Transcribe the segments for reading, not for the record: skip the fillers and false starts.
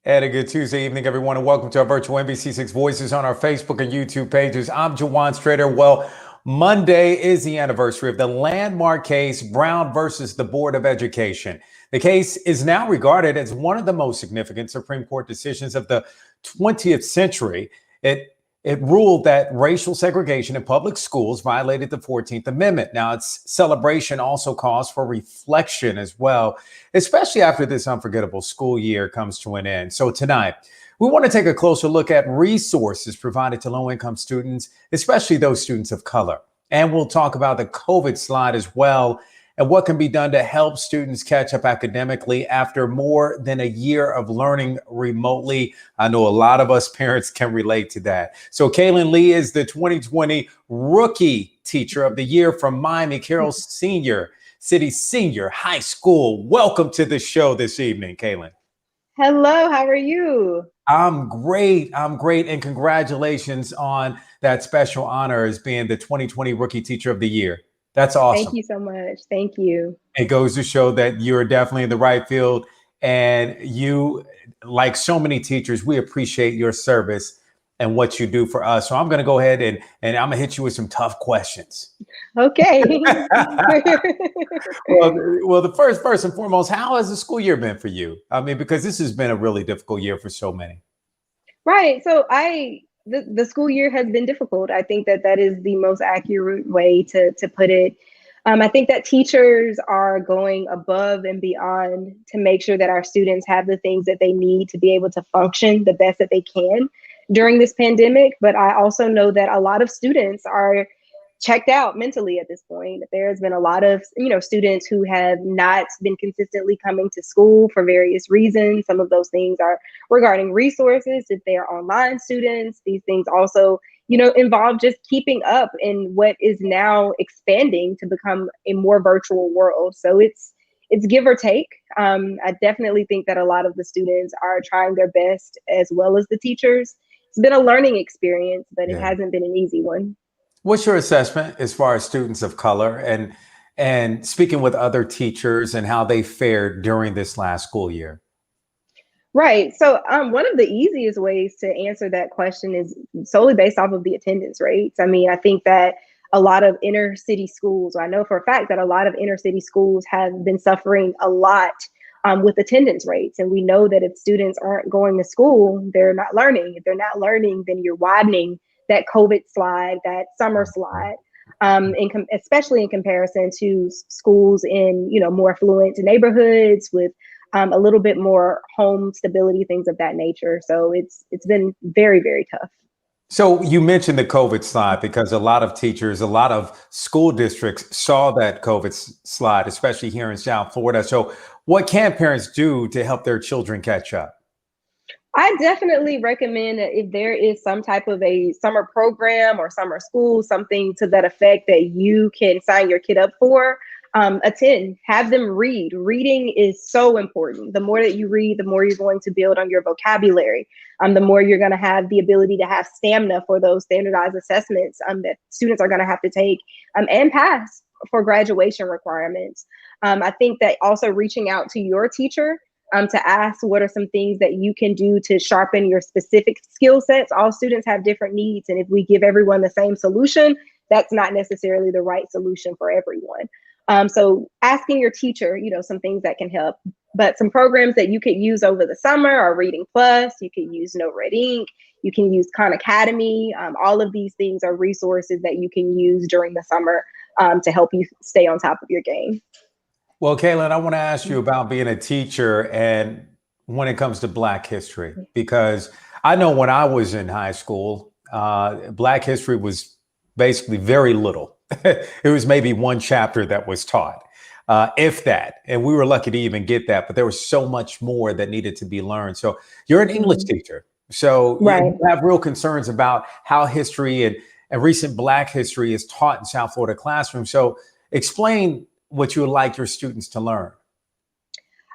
And a good Tuesday evening, everyone, and welcome to our virtual NBC6 Voices on our Facebook and YouTube pages. I'm Jawan Strader. Well, Monday is the anniversary of the landmark case, Brown versus the Board of Education. The case is now regarded as one of the most significant Supreme Court decisions of the 20th century. It ruled that racial segregation in public schools violated the 14th Amendment. Now, its celebration also calls for reflection as well, especially after this unforgettable school year comes to an end. So tonight, we want to take a closer look at resources provided to low-income students, especially those students of color. And we'll talk about the COVID slide as well and what can be done to help students catch up academically after more than a year of learning remotely. I know a lot of us parents can relate to that. So Kaylin Lee is the 2020 Rookie Teacher of the Year from Miami Carroll City Senior High School. Welcome to the show this evening, Kaylin. Hello, how are you? I'm great. And congratulations on that special honor as being the 2020 Rookie Teacher of the Year. That's awesome. Thank you so much. Thank you. It goes to show that you're definitely in the right field. And you, like so many teachers, we appreciate your service and what you do for us. So I'm going to go ahead and I'm going to hit you with some tough questions. Okay. Well, the first and foremost, how has the school year been for you? I mean, because this has been a really difficult year for so many. Right. So the school year has been difficult. I think that is the most accurate way to put it. I think that teachers are going above and beyond to make sure that our students have the things that they need to be able to function the best that they can during this pandemic. But I also know that a lot of students are checked out mentally at this point. There's been a lot of, students who have not been consistently coming to school for various reasons. Some of those things are regarding resources. If they are online students, these things also, involve just keeping up in what is now expanding to become a more virtual world. So it's give or take. I definitely think that a lot of the students are trying their best as well as the teachers. It's been a learning experience, but it hasn't been an easy one. What's your assessment as far as students of color and speaking with other teachers and how they fared during this last school year? Right. So one of the easiest ways to answer that question is solely based off of the attendance rates. I mean, I think that a lot of inner city schools, I know for a fact that a lot of inner city schools have been suffering a lot with attendance rates. And we know that if students aren't going to school, they're not learning. If they're not learning, then you're widening that COVID slide, that summer slide, especially in comparison to schools in, more affluent neighborhoods with a little bit more home stability, things of that nature. So it's been very, very tough. So you mentioned the COVID slide because a lot of teachers, a lot of school districts saw that COVID slide, especially here in South Florida. So what can parents do to help their children catch up? I definitely recommend that if there is some type of a summer program or summer school, something to that effect that you can sign your kid up for, attend, have them read. Reading is so important. The more that you read, the more you're going to build on your vocabulary. The more you're going to have the ability to have stamina for those standardized assessments that students are going to have to take and pass for graduation requirements. I think that also reaching out to your teacher to ask what are some things that you can do to sharpen your specific skill sets. All students have different needs. And if we give everyone the same solution, that's not necessarily the right solution for everyone. So asking your teacher, some things that can help, but some programs that you could use over the summer are Reading Plus, you can use No Red Ink, you can use Khan Academy. All of these things are resources that you can use during the summer to help you stay on top of your game. Well, Kaylin, I want to ask you about being a teacher and when it comes to Black history, because I know when I was in high school, Black history was basically very little. It was maybe one chapter that was taught, if that. And we were lucky to even get that. But there was so much more that needed to be learned. So you're an English teacher. So you have real concerns about how history and recent Black history is taught in South Florida classrooms. So explain what you would like your students to learn.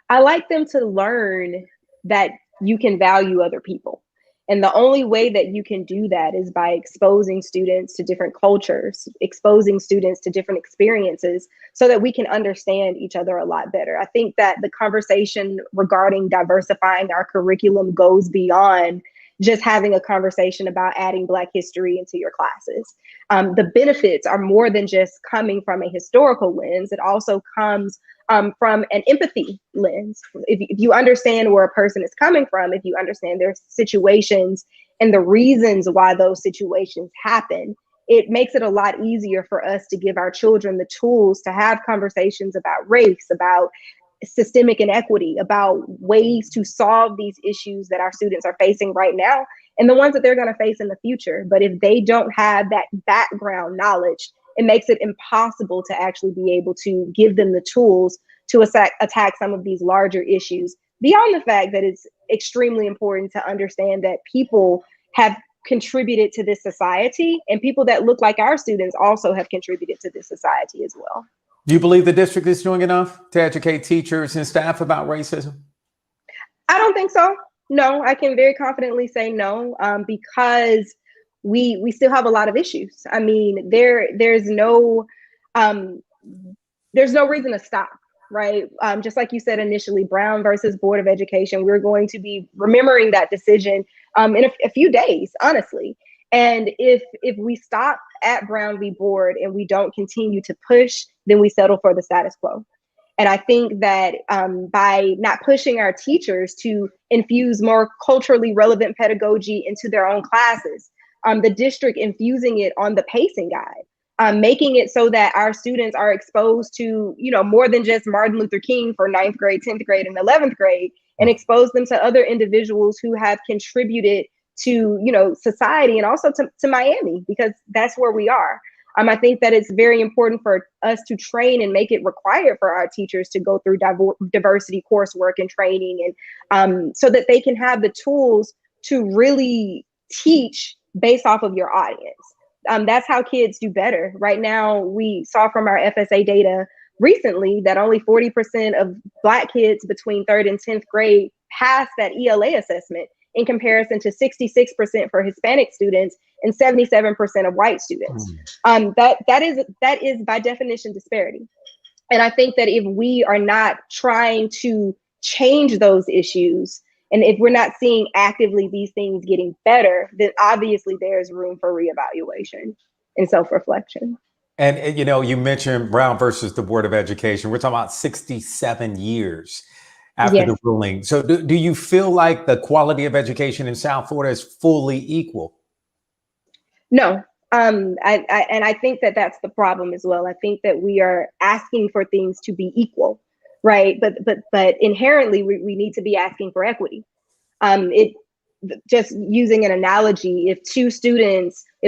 I like them to learn that you can value other people. And the only way that you can do that is by exposing students to different cultures, exposing students to different experiences so that we can understand each other a lot better. I think that the conversation regarding diversifying our curriculum goes beyond just having a conversation about adding Black history into your classes. The benefits are more than just coming from a historical lens. It also comes from an empathy lens. If you understand where a person is coming from, if you understand their situations and the reasons why those situations happen, it makes it a lot easier for us to give our children the tools to have conversations about race, about systemic inequity, about ways to solve these issues that our students are facing right now and the ones that they're going to face in the future. But if they don't have that background knowledge, it makes it impossible to actually be able to give them the tools to attack some of these larger issues, beyond the fact that it's extremely important to understand that people have contributed to this society, and people that look like our students also have contributed to this society as well. Do you believe the district is doing enough to educate teachers and staff about racism? I don't think so. No, I can very confidently say no, because we still have a lot of issues. I mean, there's no reason to stop, right? Just like you said initially, Brown versus Board of Education, we're going to be remembering that decision in a few days, honestly. And if we stop at Brown v. Board and we don't continue to push, then we settle for the status quo. And I think that by not pushing our teachers to infuse more culturally relevant pedagogy into their own classes, the district infusing it on the pacing guide, making it so that our students are exposed to, more than just Martin Luther King for 9th grade, 10th grade, and 11th grade, and expose them to other individuals who have contributed to, society and also to Miami, because that's where we are. I think that it's very important for us to train and make it required for our teachers to go through diversity coursework and training, and so that they can have the tools to really teach based off of your audience. That's how kids do better. Right now, we saw from our FSA data recently that only 40% of Black kids between 3rd and 10th grade pass that ELA assessment, in comparison to 66% for Hispanic students and 77% of white students. That is by definition disparity. And I think that if we are not trying to change those issues, and if we're not seeing actively these things getting better, then obviously there's room for reevaluation and self-reflection. And you mentioned Brown versus the Board of Education. We're talking about 67 years after the ruling. So do you feel like the quality of education in South Florida is fully equal? No. I think that that's the problem as well. I think that we are asking for things to be equal, right? But inherently, we need to be asking for equity. Just using an analogy, if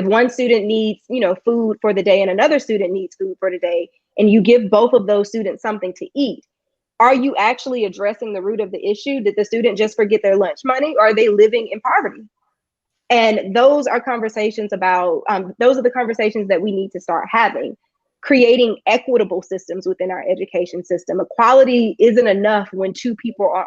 one student needs, food for the day and another student needs food for the day, and you give both of those students something to eat, are you actually addressing the root of the issue? Did the student just forget their lunch money, or are they living in poverty? And those are the conversations that we need to start having, creating equitable systems within our education system. Equality isn't enough when two people are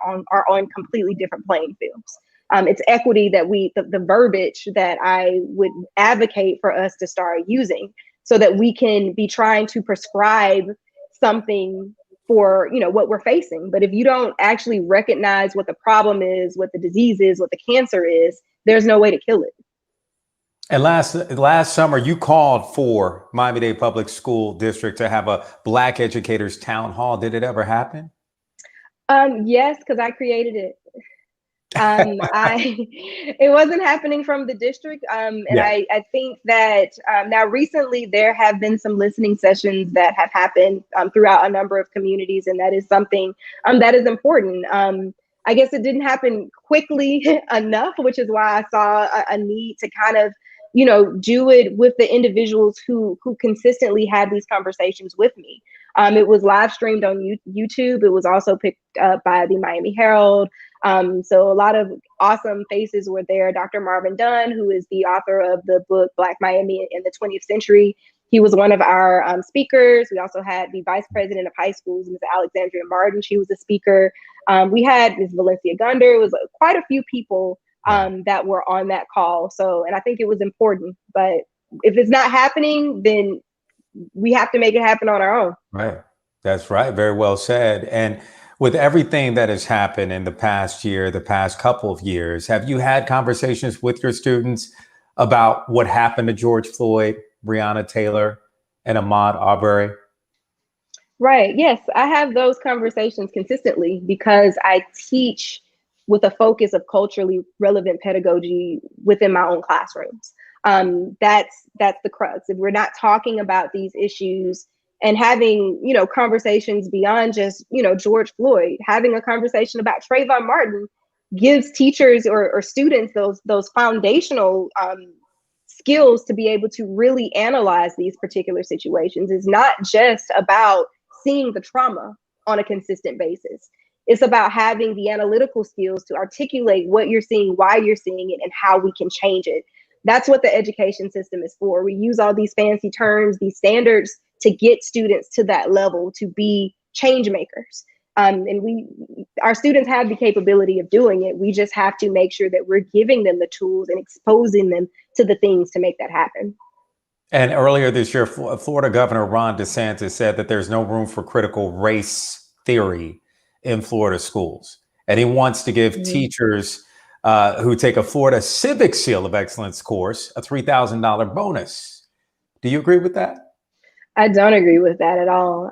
on completely different playing fields. It's equity that the verbiage that I would advocate for us to start using, so that we can be trying to prescribe something for what we're facing. But if you don't actually recognize what the problem is, what the disease is, what the cancer is, there's no way to kill it. And last summer, you called for Miami-Dade Public School District to have a Black Educators Town Hall. Did it ever happen? Yes, because I created it. It wasn't happening from the district. I think that now recently there have been some listening sessions that have happened throughout a number of communities, and that is something that is important. I guess it didn't happen quickly enough, which is why I saw a need to kind of, do it with the individuals who consistently had these conversations with me. It was live streamed on YouTube. It was also picked up by the Miami Herald. So a lot of awesome faces were there. Dr. Marvin Dunn, who is the author of the book Black Miami in the 20th Century. He was one of our speakers. We also had the vice president of high schools, Ms. Alexandria Martin. She was a speaker. We had Ms. Valencia Gunder. It was quite a few people that were on that call. So, and I think it was important, but if it's not happening, then we have to make it happen on our own. Right. That's right. Very well said. And with everything that has happened in the past year, the past couple of years, have you had conversations with your students about what happened to George Floyd, Breonna Taylor, and Ahmaud Arbery? Right. Yes, I have those conversations consistently because I teach with a focus of culturally relevant pedagogy within my own classrooms. That's the crux. If we're not talking about these issues and having, conversations beyond just, George Floyd, having a conversation about Trayvon Martin gives teachers or students those foundational skills to be able to really analyze these particular situations. It's not just about seeing the trauma on a consistent basis. It's about having the analytical skills to articulate what you're seeing, why you're seeing it, and how we can change it. That's what the education system is for. We use all these fancy terms, these standards to get students to that level to be change makers. And our students have the capability of doing it. We just have to make sure that we're giving them the tools and exposing them to the things to make that happen. And earlier this year, Florida Governor Ron DeSantis said that there's no room for critical race theory in Florida schools. And he wants to give teachers who take a Florida Civic Seal of Excellence course a $3,000 bonus. Do you agree with that? I don't agree with that at all.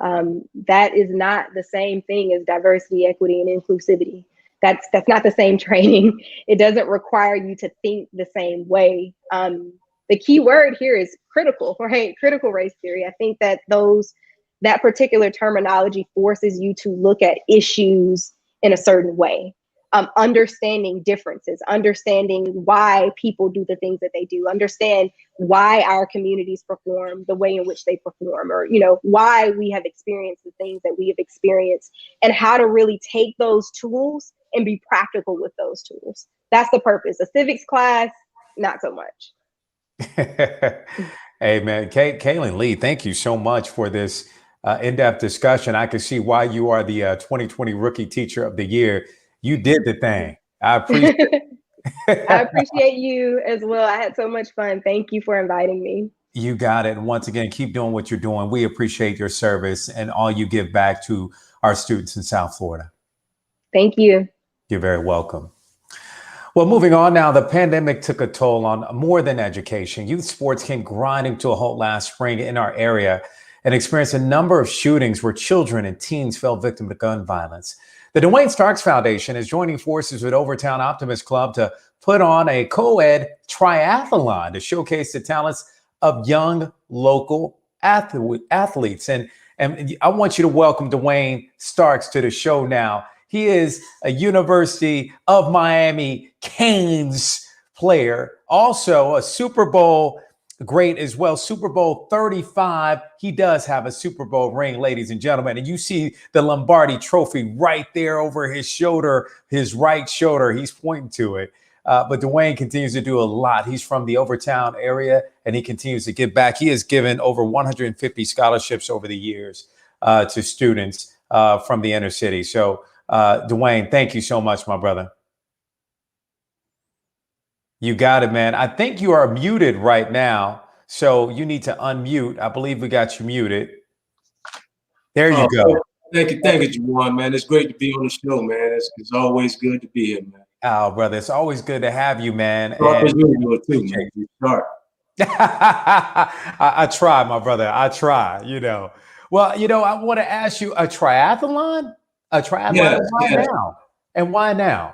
That is not the same thing as diversity, equity, and inclusivity. That's not the same training. It doesn't require you to think the same way. The key word here is critical, right? Critical race theory. I think that that particular terminology forces you to look at issues in a certain way. Understanding differences, understanding why people do the things that they do, understand why our communities perform the way in which they perform, or, why we have experienced the things that we have experienced, and how to really take those tools and be practical with those tools. That's the purpose. A civics class, not so much. Hey, man, Kaylin Lee, thank you so much for this in-depth discussion. I can see why you are the 2020 Rookie Teacher of the Year. You did the thing. I appreciate it. I appreciate you as well. I had so much fun. Thank you for inviting me. You got it. And once again, keep doing what you're doing. We appreciate your service and all you give back to our students in South Florida. Thank you. You're very welcome. Well, moving on now, the pandemic took a toll on more than education. Youth sports came grinding to a halt last spring in our area and experienced a number of shootings where children and teens fell victim to gun violence. The Dwayne Starks Foundation is joining forces with Overtown Optimist Club to put on a co-ed triathlon to showcase the talents of young local athletes. And I want you to welcome Dwayne Starks to the show now. He is a University of Miami Canes player, also a Super Bowl great as well. Super Bowl 35. He does have a Super Bowl ring, ladies and gentlemen. And you see the Lombardi trophy right there over his shoulder, his right shoulder. He's pointing to it. But Dwayne continues to do a lot. He's from the Overtown area and he continues to give back. He has given over 150 scholarships over the years to students from the inner city. So Dwayne, thank you so much, my brother. You got it, man. I think you are muted right now, so you need to unmute. I believe we got you muted. There you go. Thank you, Juwan, man. It's great to be on the show, man. It's always good to be here, man. Oh, brother, it's always good to have you, man. You start. I try, my brother. I try, Well, I want to ask you a triathlon? Yes, why now? And why now?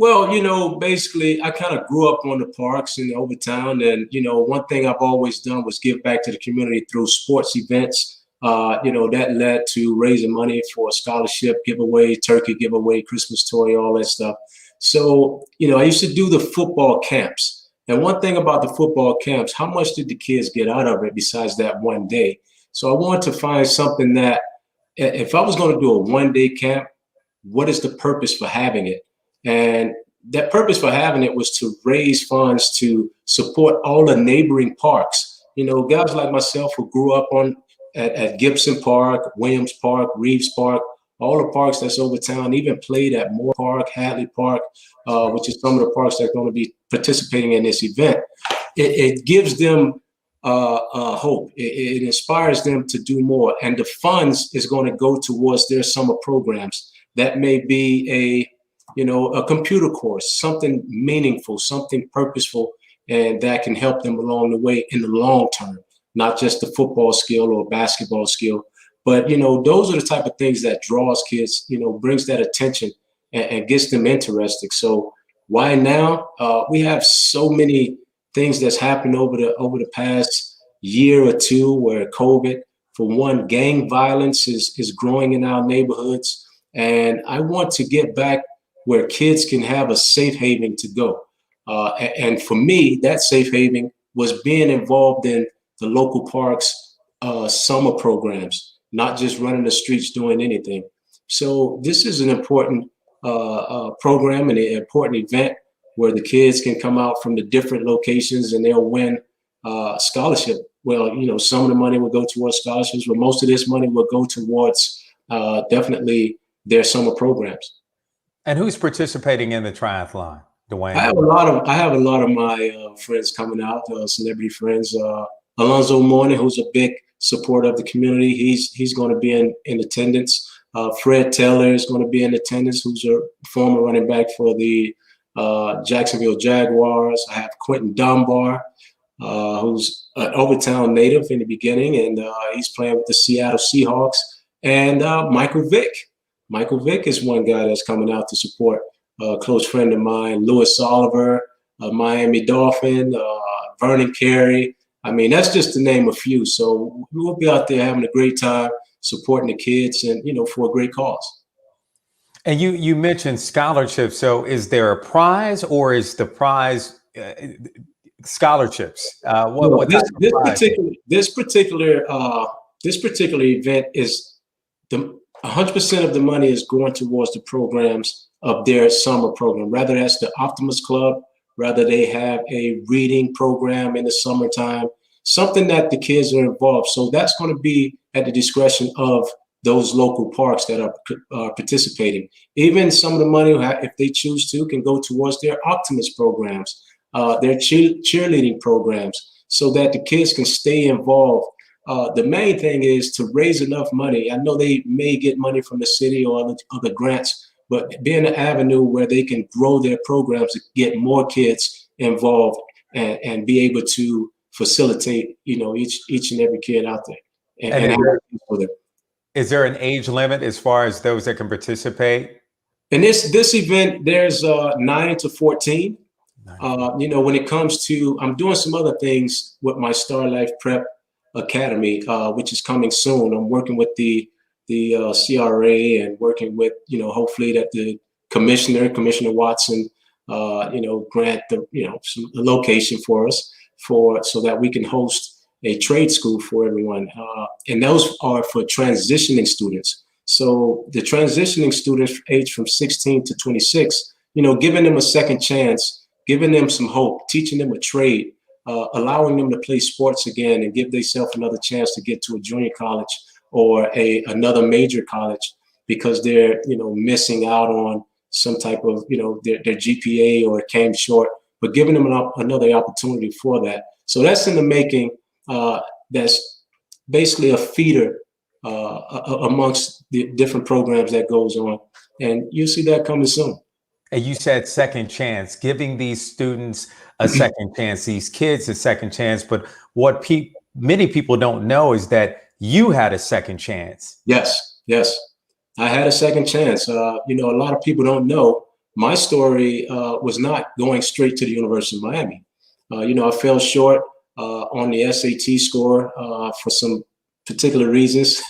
Well, basically, I kind of grew up on the parks in Overtown. And, one thing I've always done was give back to the community through sports events. That led to raising money for a scholarship giveaway, turkey giveaway, Christmas toy, all that stuff. So, I used to do the football camps. And one thing about the football camps, how much did the kids get out of it besides that one day? So I wanted to find something that, if I was going to do a one-day camp, what is the purpose for having it? And that purpose for having it was to raise funds to support all the neighboring parks. Guys like myself who grew up at Gibson Park, Williams Park, Reeves Park, all the parks that's over town, even played at Moore Park, Hadley Park, which is some of the parks that are going to be participating in this event. It gives them hope. It inspires them to do more. And the funds is going to go towards their summer programs. That may be a computer course, something meaningful, something purposeful, and that can help them along the way in the long term, not just the football skill or basketball skill. But, those are the type of things that draws kids, brings that attention and gets them interested. So why now? We have so many things that's happened over the past year or two, where COVID, for one, gang violence is growing in our neighborhoods. And I want to get back where kids can have a safe haven to go. And for me, that safe haven was being involved in the local parks summer programs, not just running the streets doing anything. So this is an important program and an important event where the kids can come out from the different locations and they'll win scholarship. Well, some of the money will go towards scholarships, but most of this money will go towards definitely their summer programs. And who's participating in the triathlon, Dwayne? I have a lot of my friends coming out, celebrity friends. Alonzo Mourning, who's a big supporter of the community, he's going to be in attendance. Fred Taylor is going to be in attendance, who's a former running back for the Jacksonville Jaguars. I have Quentin Dunbar, who's an Overtown native in the beginning, and he's playing with the Seattle Seahawks. And Michael Vick. Michael Vick is one guy that's coming out to support a close friend of mine, Louis Oliver, Miami Dolphin, Vernon Carey. I mean, that's just to name a few. So we'll be out there having a great time, supporting the kids and, for a great cause. And you mentioned scholarships. So is there a prize, or is the prize scholarships? This particular event is 100% of the money is going towards the programs of their summer program. Rather that's the Optimus Club, rather they have a reading program in the summertime, something that the kids are involved. So that's going to be at the discretion of those local parks that are participating. Even some of the money, if they choose to, can go towards their Optimus programs, their cheerleading programs, so that the kids can stay involved. The main thing is to raise enough money. I know they may get money from the city or other grants, but being an avenue where they can grow their programs to get more kids involved and be able to facilitate, each and every kid out there. Is there an age limit as far as those that can participate? In this event, there's 9 to 14. When it comes to, I'm doing some other things with my Star Life Prep Academy, which is coming soon. I'm working with the CRA and working with, hopefully that the Commissioner Watson, grant a location for us so that we can host a trade school for everyone. And those are for transitioning students. So the transitioning students aged from 16 to 26, giving them a second chance, giving them some hope, teaching them a trade, allowing them to play sports again and give themselves another chance to get to a junior college or another major college, because they're, missing out on some type of, their GPA or came short, but giving them another opportunity for that. So that's in the making. That's basically a feeder amongst the different programs that goes on. And you'll see that coming soon. And you said second chance, giving these students a second chance, these kids a second chance. But what many people don't know is that you had a second chance. Yes. I had a second chance. A lot of people don't know my story was not going straight to the University of Miami. I fell short on the SAT score for some particular reasons.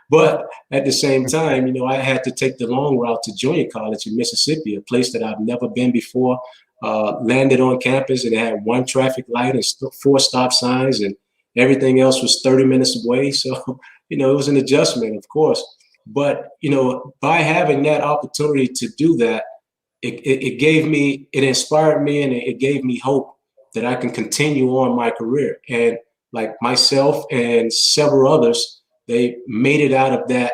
But at the same time, I had to take the long route to junior college in Mississippi, a place that I've never been before. Landed on campus and it had one traffic light and 4 stop signs, and everything else was 30 minutes away. So, it was an adjustment, of course. But, by having that opportunity to do that, it inspired me, and it gave me hope that I can continue on my career. And like myself and several others, they made it out of that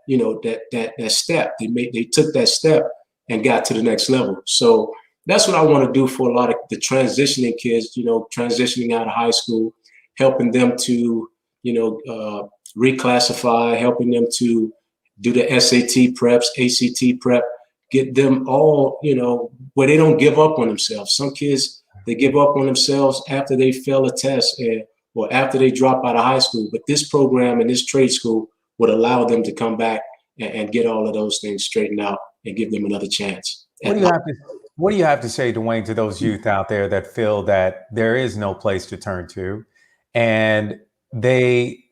that step. They took that step and got to the next level. So that's what I want to do for a lot of the transitioning kids, transitioning out of high school, helping them to, reclassify, helping them to do the SAT preps, ACT prep, get them all, where they don't give up on themselves. Some kids, they give up on themselves after they fail a test or after they drop out of high school. But this program and this trade school would allow them to come back and get all of those things straightened out and give them another chance. What do you have to say, Dwayne, to those youth out there that feel that there is no place to turn to, and they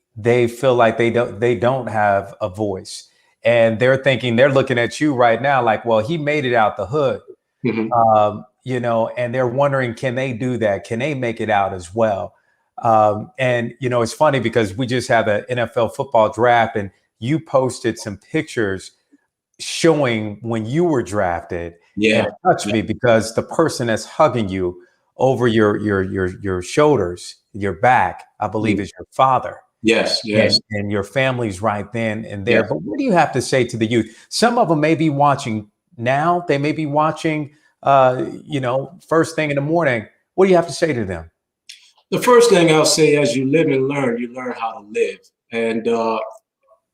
feel like they don't have a voice, and they're looking at you right now like, well, he made it out the hood, and they're wondering, can they do that? Can they make it out as well? And it's funny because we just had an NFL football draft, and you posted some pictures showing when you were drafted. Yeah, and it touched me because the person that's hugging you over your shoulders, your back, I believe is your father. Yes. And your family's right then and there. Yes. But what do you have to say to the youth? Some of them may be watching now. They may be watching, first thing in the morning. What do you have to say to them? The first thing I'll say, as you live and learn, you learn how to live. And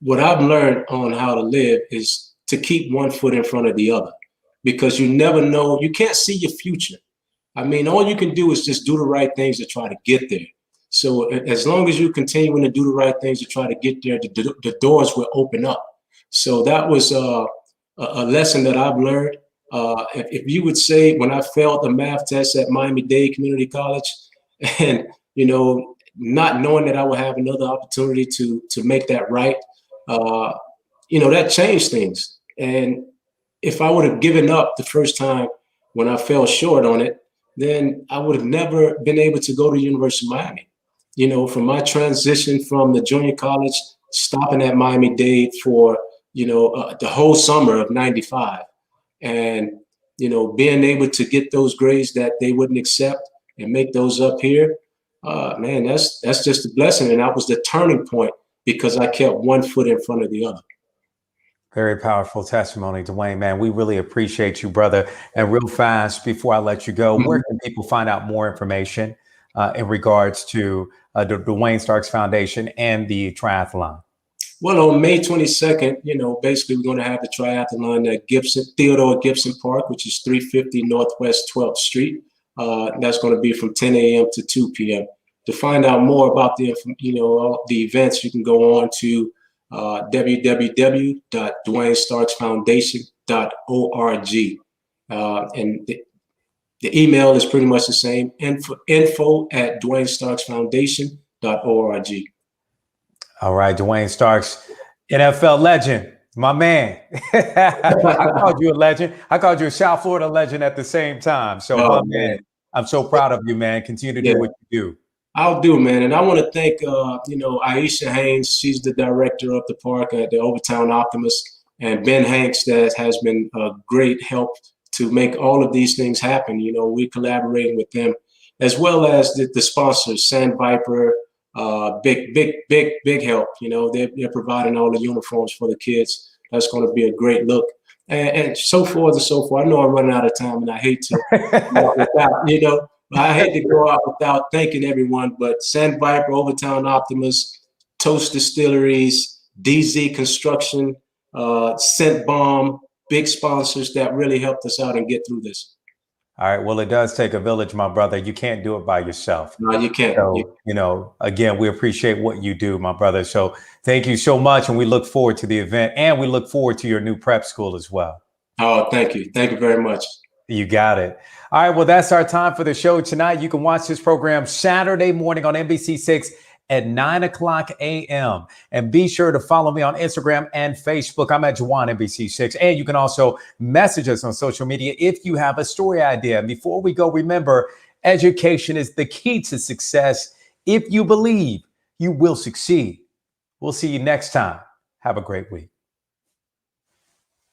what I've learned on how to live is to keep one foot in front of the other, because you never know. You can't see your future. I mean, all you can do is just do the right things to try to get there. So as long as you continuing to do the right things to try to get there, the doors will open up. So that was a lesson that I've learned. If you would say, when I failed the math test at Miami-Dade Community College, and not knowing that I would have another opportunity to make that right, that changed things. And if I would have given up the first time when I fell short on it, then I would have never been able to go to the University of Miami. From my transition from the junior college, stopping at Miami-Dade for, the whole summer of '95, and, being able to get those grades that they wouldn't accept and make those up here, man, that's just a blessing. And that was the turning point, because I kept one foot in front of the other. Very powerful testimony, Dwayne, man. We really appreciate you, brother. And real fast, before I let you go, where can people find out more information in regards to the Dwayne Starks Foundation and the triathlon? Well, on May 22nd, basically we're going to have the triathlon at Theodore Gibson Park, which is 350 Northwest 12th Street. That's going to be from 10 a.m. to 2 p.m. To find out more about the events, you can go on to www.dwaynestarksfoundation.org. And the email is pretty much the same, info@dwaynestarksfoundation.org. All right, Dwayne Starks, NFL legend, my man. I called you a legend. I called you a South Florida legend at the same time. So, my man, I'm so proud of you, man. Continue to do what you do. I'll do, man. And I want to thank, Aisha Haynes. She's the director of the park at the Overtown Optimist, and Ben Hanks, that has been a great help to make all of these things happen. We're collaborating with them, as well as the sponsors, Sand Viper, big help. They're providing all the uniforms for the kids. That's going to be a great look, and so forth and so forth. I know I'm running out of time, and I hate to, I hate to go out without thanking everyone, but Sand Viper, Overtown Optimist, Toast Distilleries, DZ Construction, Scent Bomb, big sponsors that really helped us out and get through this. All right. Well, it does take a village, my brother. You can't do it by yourself. No, you can't. So, again, we appreciate what you do, my brother. So thank you so much. And we look forward to the event, and we look forward to your new prep school as well. Oh, thank you. Thank you very much. You got it. All right. Well, that's our time for the show tonight. You can watch this program Saturday morning on NBC6 at 9:00 a.m. And be sure to follow me on Instagram and Facebook. I'm at Juwan NBC6. And you can also message us on social media if you have a story idea. And before we go, remember, education is the key to success. If you believe, you will succeed. We'll see you next time. Have a great week.